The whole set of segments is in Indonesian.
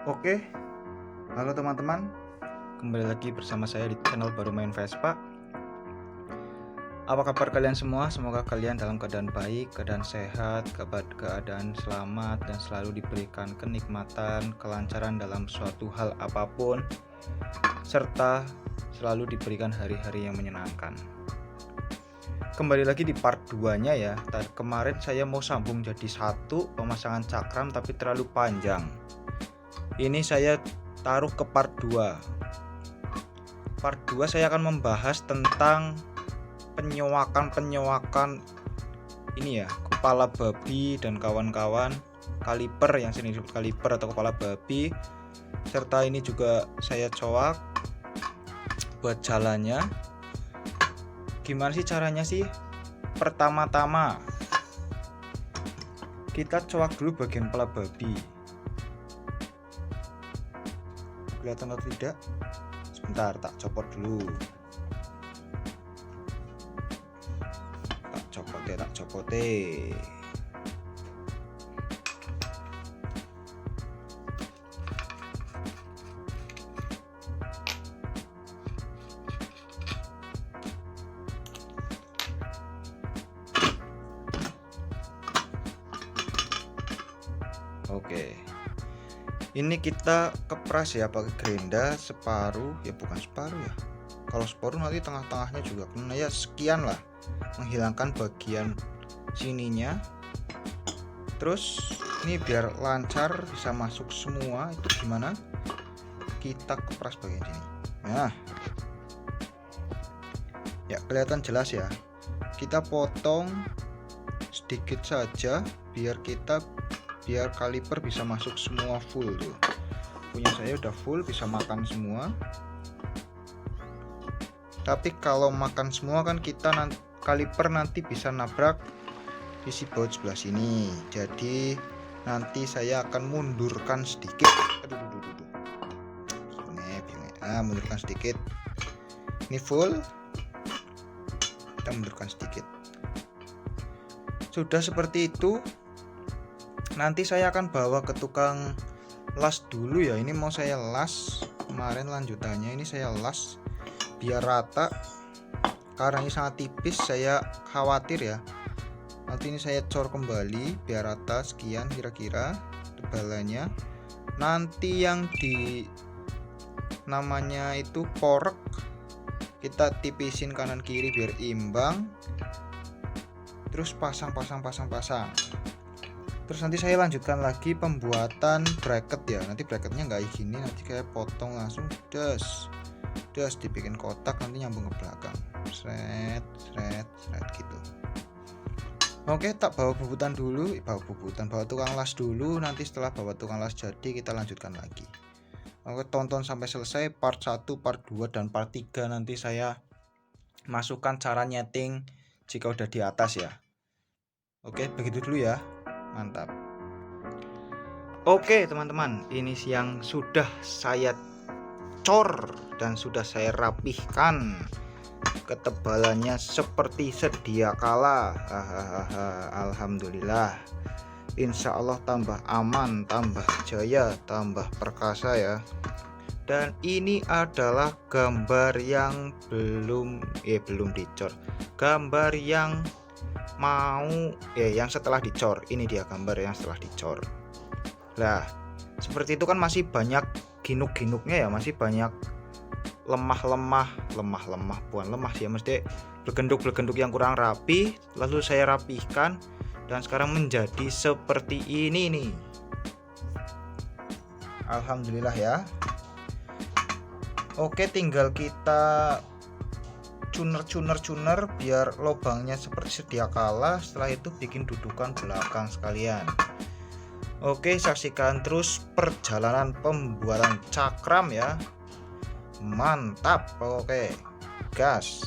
Oke, halo teman-teman, kembali lagi bersama saya di channel Baru Main Vespa. Apa kabar kalian semua? Semoga kalian dalam keadaan baik, keadaan sehat, keadaan selamat, dan selalu diberikan kenikmatan, kelancaran dalam suatu hal apapun, serta selalu diberikan hari-hari yang menyenangkan. Kembali lagi di part 2 nya ya. Kemarin saya mau sambung jadi satu pemasangan cakram tapi terlalu panjang. Ini saya taruh ke part 2. Part 2 saya akan membahas tentang penyowakan ini ya, kepala babi dan kawan-kawan, kaliper yang sering disebut kaliper atau kepala babi, serta ini juga saya coak buat jalannya. Gimana sih caranya sih? Pertama-tama kita coak dulu bagian kepala babi. Kelihatan atau tidak? Sebentar, tak copot dulu. Tak copot deh. Oke. Ini kita kepras ya pakai gerinda separuh, ya bukan separuh ya. Kalau separuh nanti tengah-tengahnya juga kena ya, sekian lah. Menghilangkan bagian sininya. Terus ini biar lancar bisa masuk semua, itu gimana? Kita kepras bagian sini. Nah. Ya, kelihatan jelas ya. Kita potong sedikit saja biar kaliper bisa masuk semua full tuh. Punya saya udah full, bisa makan semua. Tapi kalau makan semua kan kaliper nanti bisa nabrak sisi baut sebelah sini. Jadi nanti saya akan mundurkan sedikit. Mundurkan sedikit. Ini full. Kita mundurkan sedikit. Sudah seperti itu. Nanti saya akan bawa ke tukang las dulu ya. Ini mau saya las, kemarin lanjutannya ini saya las biar rata. Karena ini sangat tipis, saya khawatir ya. Nanti ini saya cor kembali biar rata, sekian kira-kira tebalannya. Nanti yang di namanya itu korek kita tipisin kanan kiri biar imbang. Terus pasang. Terus nanti saya lanjutkan lagi pembuatan bracket ya. Nanti bracketnya nggak gini, nanti kayak potong langsung das dibikin kotak, nanti nyambung ke belakang. Sret gitu. Oke, tak bawa bubutan dulu, bawa tukang las dulu. Nanti setelah bawa tukang las jadi kita lanjutkan lagi. Oke, tonton sampai selesai part 1, part 2 dan part 3. Nanti saya masukkan cara nyeting jika udah di atas ya. Oke, begitu dulu ya. Mantap. Oke teman-teman, ini yang sudah saya cor dan sudah saya rapihkan. Ketebalannya seperti sedia kala. Alhamdulillah. Insya Allah tambah aman, tambah jaya, tambah perkasa ya. Dan ini adalah gambar yang belum dicor. Gambar yang yang setelah dicor. Ini dia gambar yang setelah dicor. Nah, seperti itu kan masih banyak ginuk-ginuknya ya, masih banyak lemah bukan lemah sih ya, mesti bergenduk yang kurang rapi. Lalu saya rapihkan dan sekarang menjadi seperti ini nih. Alhamdulillah ya. Oke, tinggal kita cuner biar lubangnya seperti sedia kala. Setelah itu bikin dudukan belakang sekalian. Oke, saksikan terus perjalanan pembuatan cakram ya. Mantap. Oke, gas.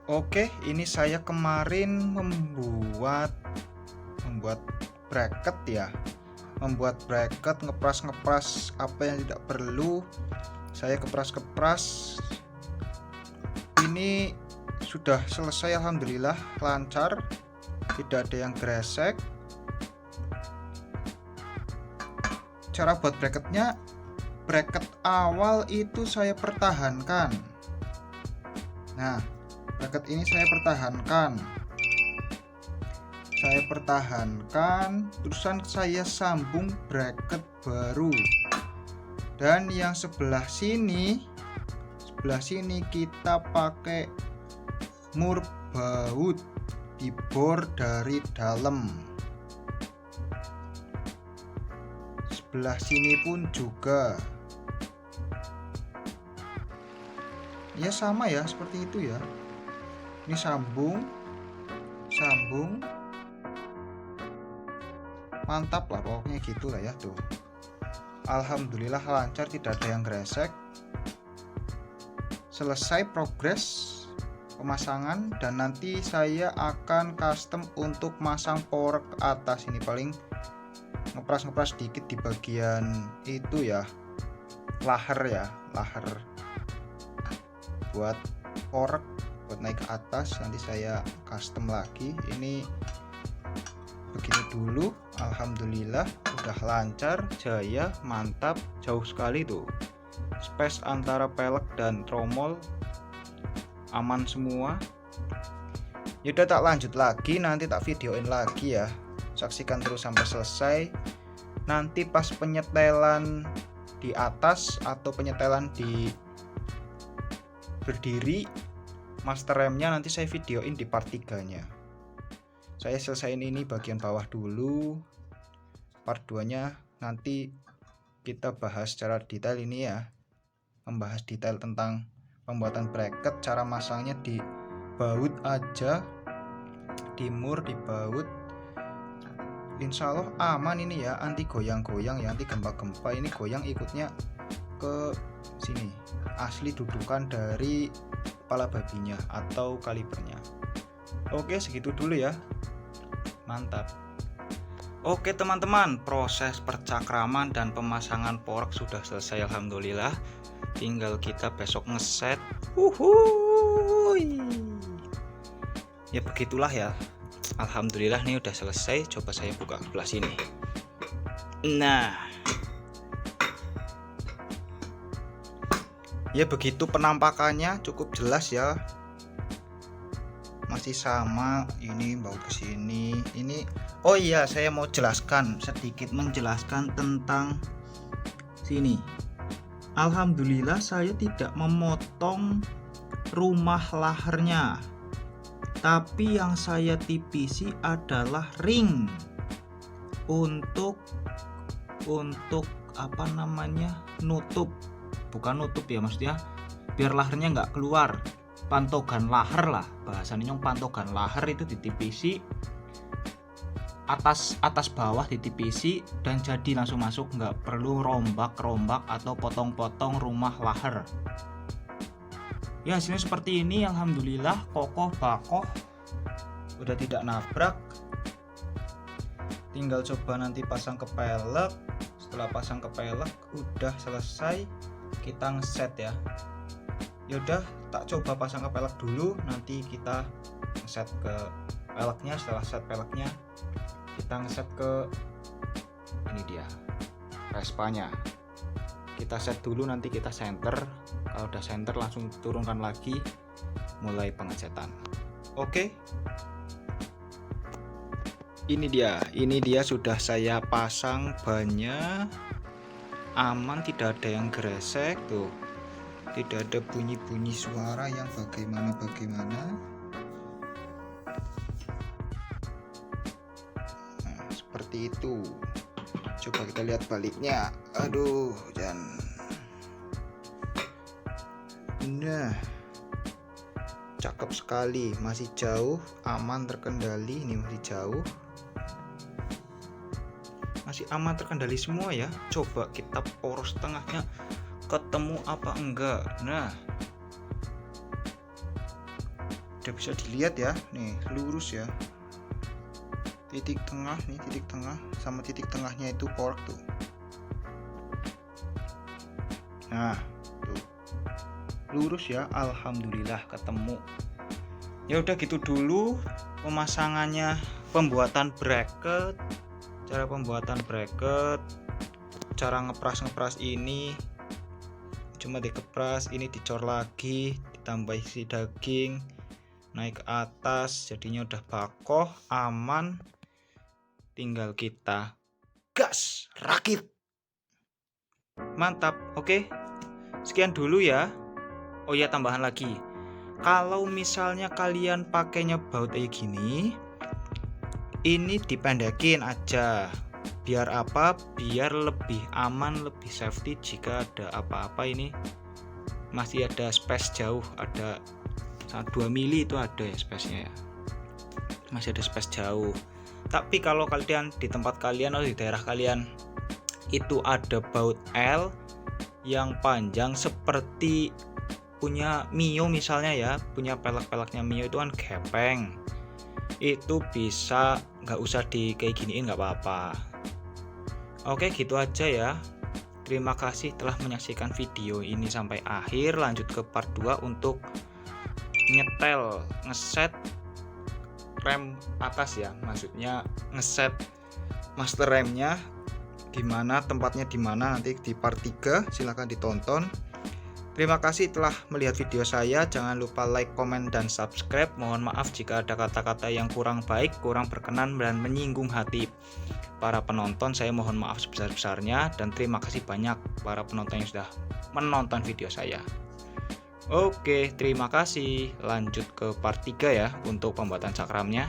Oke, ini saya kemarin membuat bracket ya. Membuat bracket, ngepras apa yang tidak perlu saya kepras. Ini sudah selesai, alhamdulillah lancar, tidak ada yang gresek. cara buat bracketnya, bracket awal itu saya pertahankan. Nah, bracket ini saya pertahankan, terusan saya sambung bracket baru. Dan yang sebelah sini kita pakai mur baut dibor dari dalam. Sebelah sini pun juga ya sama ya, seperti itu ya. Ini sambung, mantap lah pokoknya gitulah ya tuh. Alhamdulillah lancar, tidak ada yang gresek. Selesai progres pemasangan, dan nanti saya akan custom untuk masang power ke atas. Ini paling ngepras dikit di bagian itu ya, laher buat power buat naik ke atas. Nanti saya custom lagi. Ini begini dulu. Alhamdulillah udah lancar, jaya, mantap, jauh sekali tuh. Space antara pelek dan tromol aman semua. Yaudah, tak lanjut lagi, nanti tak videoin lagi ya. Saksikan terus sampai selesai. Nanti pas penyetelan di atas atau penyetelan di berdiri master remnya, nanti saya videoin di part 3 nya. Saya selesaiin ini bagian bawah dulu. Part 2 nya nanti kita bahas secara detail ini ya, membahas detail tentang pembuatan bracket, cara masangnya di baut aja, di mur, di baut. Insya Allah aman ini ya, anti goyang-goyang ya, anti gempa-gempa. Ini goyang ikutnya ke sini, asli dudukan dari kepala babinya atau kalibernya. Oke, segitu dulu ya, mantap. Oke teman-teman, proses percakraman dan pemasangan porek sudah selesai alhamdulillah. Tinggal kita besok ngeset. Ya begitulah ya. Alhamdulillah nih udah selesai. Coba saya buka sebelah sini. Nah, ya begitu penampakannya, cukup jelas ya. Masih sama, ini baut ke sini. Ini oh iya, saya mau sedikit menjelaskan tentang sini. Alhamdulillah saya tidak memotong rumah lahernya, tapi yang saya tipisi adalah ring untuk apa namanya, bukan nutup ya, maksudnya biar lahernya nggak keluar. Pantogan laher lah bahasanya, pantogan laher itu ditipisi atas bawah, ditipisi dan jadi langsung masuk, nggak perlu rombak atau potong-potong rumah laher. Ya hasilnya seperti ini, alhamdulillah kokoh bakoh, udah tidak nabrak. Tinggal coba nanti pasang ke pelek. Setelah pasang ke pelek udah selesai, kita ngeset ya. Yaudah, tak coba pasang ke pelek dulu, nanti kita ngeset ke peleknya. Setelah set peleknya, kita ngeset ke ini dia Vespanya. Kita set dulu, nanti kita center. Kalau udah center langsung turunkan lagi, mulai pengecetan. Oke, ini dia sudah saya pasang bannya, aman, tidak ada yang gresek tuh. Tidak ada bunyi-bunyi suara yang bagaimana. Nah, seperti itu. Coba kita lihat baliknya. Aduh, nah, cakep sekali. Masih jauh, aman, terkendali. Ini masih jauh, masih aman, terkendali semua ya. Coba kita poros tengahnya ketemu apa enggak. Nah, udah bisa dilihat ya, nih lurus ya, titik tengah nih, titik tengah sama titik tengahnya itu pork tuh. Nah tuh lurus ya, alhamdulillah ketemu. Ya udah gitu dulu pemasangannya, pembuatan bracket, cara pembuatan bracket. cara ngepras ini cuma dikepras, ini dicor lagi, ditambah isi daging, naik ke atas, jadinya udah bakoh, aman. Tinggal kita gas, rakit. Mantap. Oke, sekian dulu ya. Oh ya, tambahan lagi, kalau misalnya kalian pakainya baut kayak gini, ini dipendekin aja. Biar apa? Biar lebih aman, lebih safety. Jika ada apa-apa ini masih ada space jauh, ada 2 mili itu ada ya space-nya ya, masih ada space jauh. Tapi kalau kalian di tempat kalian atau di daerah kalian itu ada baut L yang panjang seperti punya Mio misalnya ya, punya pelek-peleknya Mio itu kan gepeng, itu bisa nggak usah di kayak giniin, nggak apa-apa. Oke, gitu aja ya. Terima kasih telah menyaksikan video ini sampai akhir. Lanjut ke part 2 untuk nyetel, ngeset rem atas ya, maksudnya ngeset master remnya dimana, tempatnya dimana, nanti di part 3. Silahkan ditonton. Terima kasih telah melihat video saya. Jangan lupa like, komen, dan subscribe. Mohon maaf jika ada kata-kata yang kurang baik, kurang berkenan, dan menyinggung hati para penonton. Saya mohon maaf sebesar-besarnya. Dan terima kasih banyak para penonton yang sudah menonton video saya. Oke, terima kasih. Lanjut ke part 3 ya untuk pembuatan cakramnya.